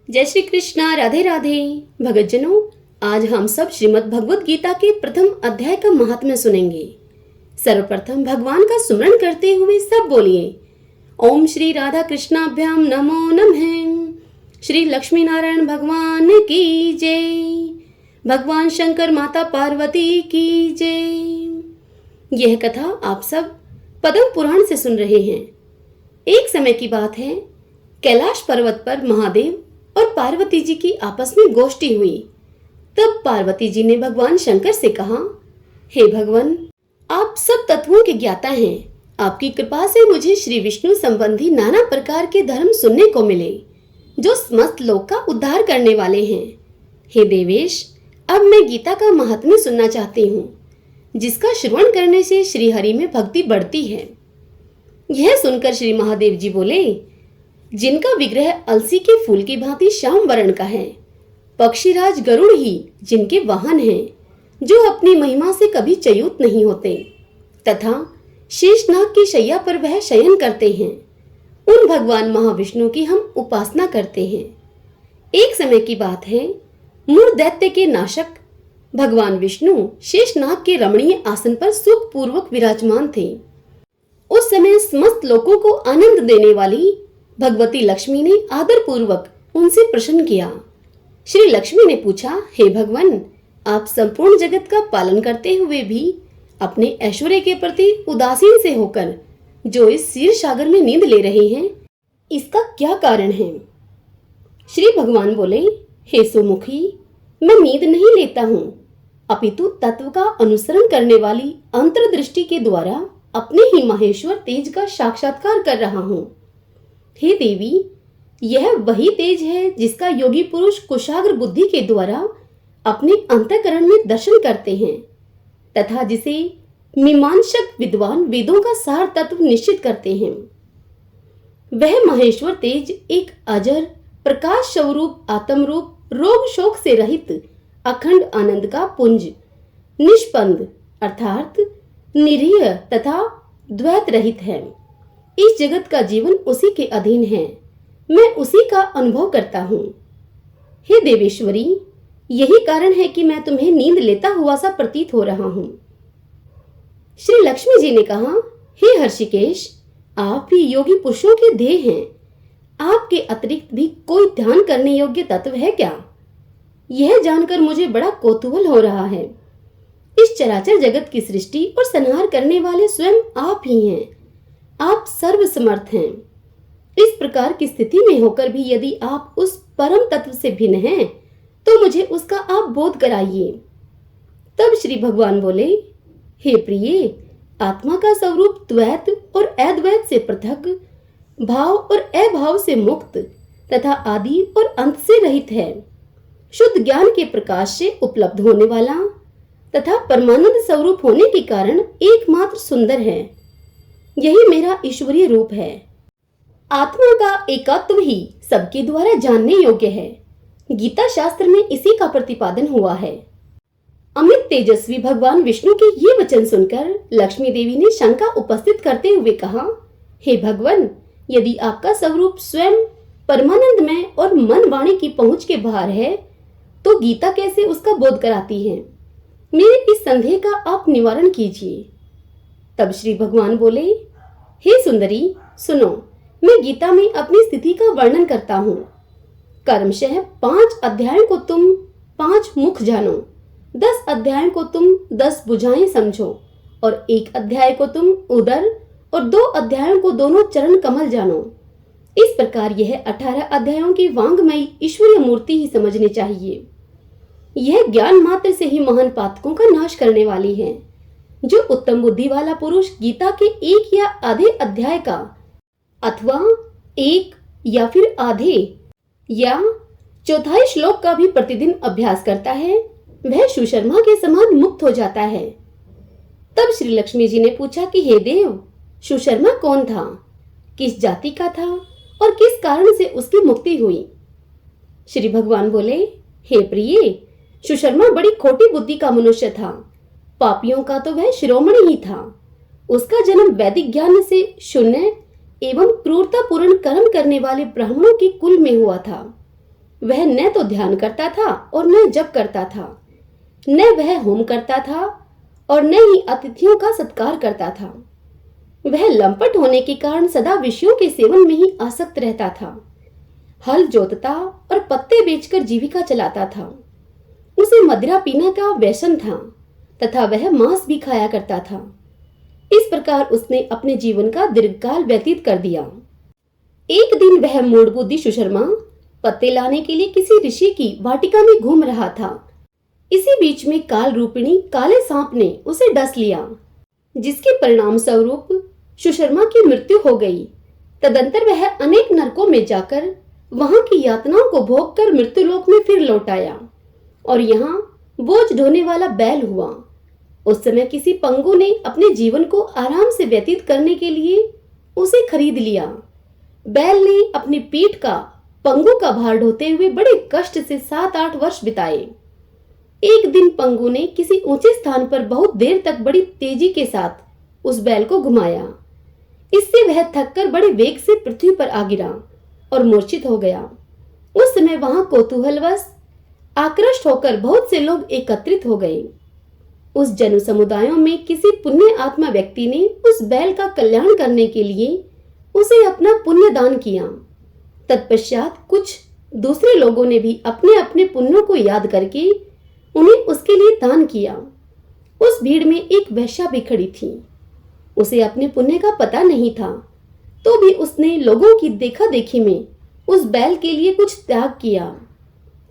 जय श्री कृष्णा। राधे राधे। भगतजनों, आज हम सब श्रीमद् भगवत गीता के प्रथम अध्याय का महात्म्य सुनेंगे। सर्वप्रथम भगवान का सुमरण करते हुए सब बोलिए, ओम श्री राधा कृष्णाभ्याम नमो नमः। श्री लक्ष्मी नारायण भगवान की जय। भगवान शंकर माता पार्वती की जय। यह कथा आप सब पद्म पुराण से सुन रहे हैं। एक समय की बात है, कैलाश पर्वत पर महादेव और पार्वती जी की आपस में गोष्ठी हुई। तब पार्वती जी ने भगवान शंकर से कहा, हे भगवान, आप सब तत्वों के ज्ञाता हैं। आपकी कृपा से मुझे श्री विष्णु संबंधी नाना प्रकार के धर्म सुनने को मिले, जो समस्त लोक का उद्धार करने वाले हैं। हे देवेश, अब मैं गीता का महात्म्य सुनना चाहती हूँ, जिसका श्रवण करने से श्री हरि में भक्ति बढ़ती है। यह सुनकर श्री महादेव जी बोले, जिनका विग्रह अलसी के फूल की भांति श्याम वर्ण का है, पक्षीराज गरुड़ ही जिनके वाहन हैं, जो अपनी महिमा से कभी च्युत नहीं होते, तथा शेषनाग की शैया पर वह शयन करते हैं, उन भगवान महाविष्णु की हम उपासना करते हैं। एक समय की बात है, मूढ़ दैत्य के नाशक भगवान विष्णु शेषनाग के रमणीय आसन पर सुख पूर्वक विराजमान थे। उस समय समस्त लोगों को आनंद देने वाली भगवती लक्ष्मी ने आदर पूर्वक उनसे प्रश्न किया। श्री लक्ष्मी ने पूछा, हे भगवान, आप संपूर्ण जगत का पालन करते हुए भी अपने ऐश्वर्य के प्रति उदासीन से होकर जो इस क्षीर सागर में नींद ले रहे हैं, इसका क्या कारण है? श्री भगवान बोले, हे सुमुखी, मैं नींद नहीं लेता हूँ, अपितु तत्व का अनुसरण करने वाली अंतर्दृष्टि के द्वारा अपने ही महेश्वर तेज का साक्षात्कार कर रहा हूँ। हे देवी, यह वही तेज है जिसका योगी पुरुष कुशाग्र बुद्धि के द्वारा अपने अंतःकरण में दर्शन करते हैं, तथा जिसे मीमांसक विद्वान वेदों का सार तत्व निश्चित करते हैं। वह महेश्वर तेज एक अजर प्रकाश स्वरूप आत्मरूप रोग शोक से रहित अखंड आनंद का पुंज, निष्पंद अर्थात निरीह तथा द्वैत रहित है। इस जगत का जीवन उसी के अधीन है, मैं उसी का अनुभव करता हूँ। हे देवेश्वरी, यही कारण है कि मैं तुम्हें नींद लेता हुआ सा प्रतीत हो रहा हूँ। श्री लक्ष्मी जी ने कहा, हे हर्षिकेश, आप भी योगी पुरुषों के ध्येय हैं। आपके अतिरिक्त भी कोई ध्यान करने योग्य तत्व है क्या? यह जानकर मुझे बड़ा कौतूहल हो रहा है। इस चराचर जगत की सृष्टि और संहार करने वाले स्वयं आप ही हैं। आप सर्वसमर्थ हैं। इस प्रकार की स्थिति में होकर भी यदि आप उस परम तत्व से भिन्न हैं, तो मुझे उसका आप बोध कराइए। तब श्री भगवान बोले, हे प्रिय, आत्मा का स्वरूप द्वैत और अद्वैत से पृथक, भाव और अभाव से मुक्त तथा आदि और अंत से रहित है। शुद्ध ज्ञान के प्रकाश से उपलब्ध होने वाला तथा परमानंद स्वरूप होने के कारण एकमात्र सुंदर है। यही मेरा ईश्वरीय रूप है। आत्मा का एकत्व ही सबके द्वारा जानने योग्य है। गीता शास्त्र में इसी का प्रतिपादन हुआ है। अमित तेजस्वी भगवान विष्णु के ये वचन सुनकर लक्ष्मी देवी ने शंका उपस्थित करते हुए कहा, हे भगवान, यदि आपका स्वरूप स्वयं परमानंदमय और मन वाणी की पहुंच के बाहर है, तो गीता कैसे उसका बोध कराती है? मेरे इस संदेह का आप निवारण कीजिए। तब श्री भगवान बोले, हे सुंदरी, सुनो, मैं गीता में अपनी स्थिति का वर्णन करता हूँ। कर्मशः 5 अध्यायों को तुम 5 मुख जानो, 10 अध्यायों को तुम 10 भुजाएं समझो, और 1 अध्याय को तुम उदर और 2 अध्यायों को दोनों चरण कमल जानो। इस प्रकार यह 18 अध्यायों की वांग्मयी ईश्वरीय मूर्ति ही समझनी चाहिए। यह ज्ञान मात्र से ही महान पातकों का नाश करने वाली है। जो उत्तम बुद्धि वाला पुरुष गीता के 1 या आधे अध्याय का अथवा 1 या फिर आधे या चौथाई श्लोक का भी प्रतिदिन अभ्यास करता है, वह सुशर्मा के समान मुक्त हो जाता है। तब श्री लक्ष्मी जी ने पूछा कि हे देव, सुशर्मा कौन था, किस जाति का था और किस कारण से उसकी मुक्ति हुई? श्री भगवान बोले, हे प्रिय, सुशर्मा बड़ी खोटी बुद्धि का मनुष्य था। पापियों का तो वह शिरोमणि ही था। उसका जन्म वैदिक ज्ञान से शून्य एवं क्रूरता पूर्ण कर्म करने वाले ब्राह्मणों के कुल में हुआ था। वह न तो ध्यान करता था और न जप करता था, न वह होम करता था और न ही अतिथियों का सत्कार करता था। वह लंपट होने के कारण सदा विषयों के सेवन में ही आसक्त रहता था। हल जोतता और पत्ते बेचकर जीविका चलाता था। उसे मदिरा पीने का व्यसन था तथा वह मांस भी खाया करता था। इस प्रकार उसने अपने जीवन का दीर्घकाल व्यतीत कर दिया। एक दिन वह मूढ़ बुद्धि सुशर्मा पत्ते लाने के लिए किसी ऋषि की वाटिका में घूम रहा था। इसी बीच में काल रूपिणी काले सांप ने उसे डस लिया, जिसके परिणाम स्वरूप सुशर्मा की मृत्यु हो गई। तदंतर वह अनेक नरकों में जाकर वहां की यातनाओं को भोग कर मृत्युलोक में फिर लौट आया और यहाँ बोझ ढोने वाला बैल हुआ। उस समय किसी पंगु ने अपने जीवन को आराम से व्यतीत करने के लिए उसे खरीद लिया। बैल ने अपनी पीठ का पंगु का भार ढोते हुए बड़े कष्ट से 7-8 वर्ष बिताए। एक दिन पंगु ने किसी ऊंचे स्थान पर बहुत देर तक बड़ी तेजी के साथ उस बैल को घुमाया। इससे वह थककर बड़े वेग से पृथ्वी पर आ गिरा और मूर्छित हो गया। उस समय वहां कौतूहलवश आकृष्ट होकर बहुत से लोग एकत्रित हो गए। उस जन समुदायों में किसी पुण्य आत्मा व्यक्ति ने उस बैल का कल्याण करने के लिए उसे अपना पुण्य दान किया। तत्पश्चात कुछ दूसरे लोगों ने भी अपने अपने पुण्यों को याद करके उन्हें उसके लिए दान किया। उस भीड़ में एक वेश्या भी खड़ी थी। उसे अपने पुण्य का पता नहीं था, तो भी उसने लोगों की देखा देखी में उस बैल के लिए कुछ त्याग किया।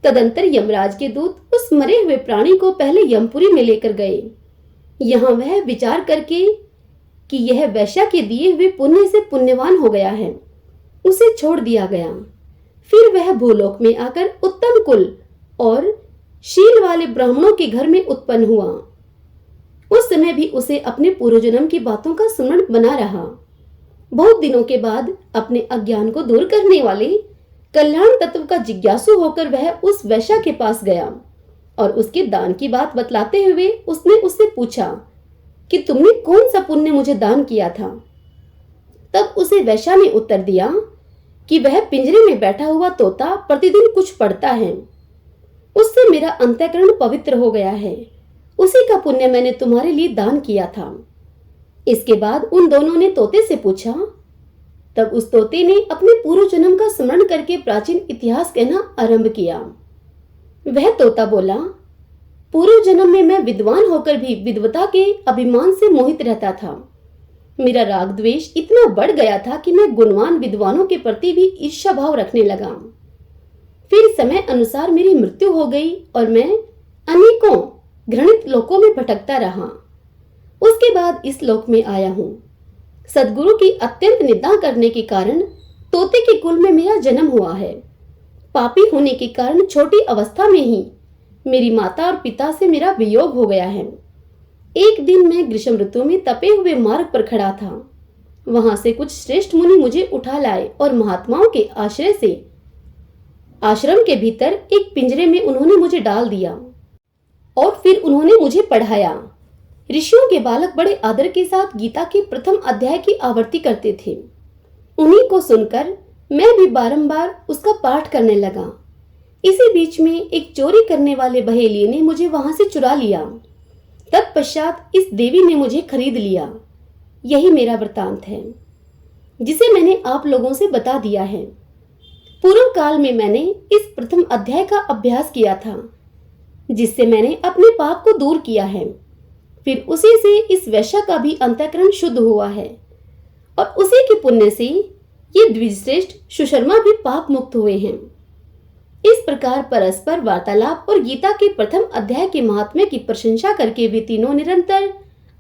तदंतर यमराज के दूत उस मरे हुए प्राणी को पहले यमपुरी में लेकर गए। यहाँ वह विचार करके कि यह वैश्या के दिए हुए पुण्य से पुण्यवान हो गया है, उसे छोड़ दिया गया। फिर वह भूलोक में आकर उत्तम कुल और शील वाले ब्राह्मणों के घर में उत्पन्न हुआ। उस समय भी उसे अपने पूर्व जन्म की बातों का स्मरण बना रहा। बहुत दिनों के बाद अपने अज्ञान को दूर करने वाले कल्याण तत्व का जिज्ञासु होकर वह उस वैश्या के पास गया और उसके दान की बात बतलाते हुए उसने उससे पूछा कि तुमने कौन सा पुण्य मुझे दान किया था। तब उसे वैश्या ने उत्तर दिया कि वह पिंजरे में बैठा हुआ तोता प्रतिदिन कुछ पढ़ता है, उससे मेरा अंतःकरण पवित्र हो गया है, उसी का पुण्य मैंने तुम्हारे लिए दान किया था। इसके बाद उन दोनों ने तोते से पूछा। तब उस तोते ने अपने पूर्व जन्म का स्मरण करके प्राचीन इतिहास कहना आरंभ किया। वह तोता बोला, पूर्व जन्म में मैं विद्वान होकर भी विद्वता के अभिमान से मोहित रहता था। मेरा राग द्वेष इतना बढ़ गया था कि मैं गुणवान विद्वानों के प्रति भी ईर्ष्या भाव रखने लगा। फिर समय अनुसार मेरी मृत्यु हो गई और मैं अनेकों घृणित लोकों में भटकता रहा। उसके बाद इस लोक में आया हूँ। सदगुरु की अत्यंत निंदा करने के कारण तोते के कुल में मेरा जन्म हुआ है। पापी होने के कारण छोटी अवस्था में ही मेरी माता और पिता से मेरा वियोग हो गया है। एक दिन मैं ग्रीष्म ऋतु में तपे हुए मार्ग पर खड़ा था। वहां से कुछ श्रेष्ठ मुनि मुझे उठा लाए और महात्माओं के आश्रय से आश्रम के भीतर एक पिंजरे में उन्होंने मुझे डाल दिया और फिर उन्होंने मुझे पढ़ाया। ऋषियों के बालक बड़े आदर के साथ गीता के प्रथम अध्याय की आवृत्ति करते थे। उन्हीं को सुनकर मैं भी बारंबार उसका पाठ करने लगा। इसी बीच में एक चोरी करने वाले बहेलिये ने मुझे वहां से चुरा लिया। तत्पश्चात इस देवी ने मुझे खरीद लिया। यही मेरा वृतांत है, जिसे मैंने आप लोगों से बता दिया है। पूर्व काल में मैंने इस प्रथम अध्याय का अभ्यास किया था, जिससे मैंने अपने पाप को दूर किया है। फिर उसी से इस वैश्या का भी अंतःकरण शुद्ध हुआ है और उसी के पुण्य से ये द्विजश्रेष्ठ सुशर्मा भी पाप मुक्त हुए हैं। इस प्रकार परस्पर वार्तालाप और गीता के प्रथम अध्याय के महात्म्य की प्रशंसा करके वे तीनों निरंतर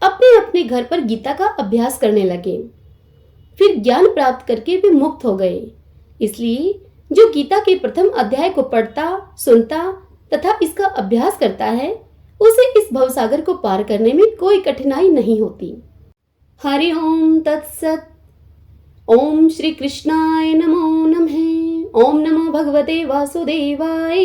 अपने अपने घर पर गीता का अभ्यास करने लगे। फिर ज्ञान प्राप्त करके वे मुक्त हो गए। इसलिए जो गीता के प्रथम अध्याय को पढ़ता, सुनता तथा इसका अभ्यास करता है, उसे इस भवसागर को पार करने में कोई कठिनाई नहीं होती। हरि ओम तत्सत। ओम श्री कृष्णाय नमो नमः। ओम नमो भगवते वासुदेवाय।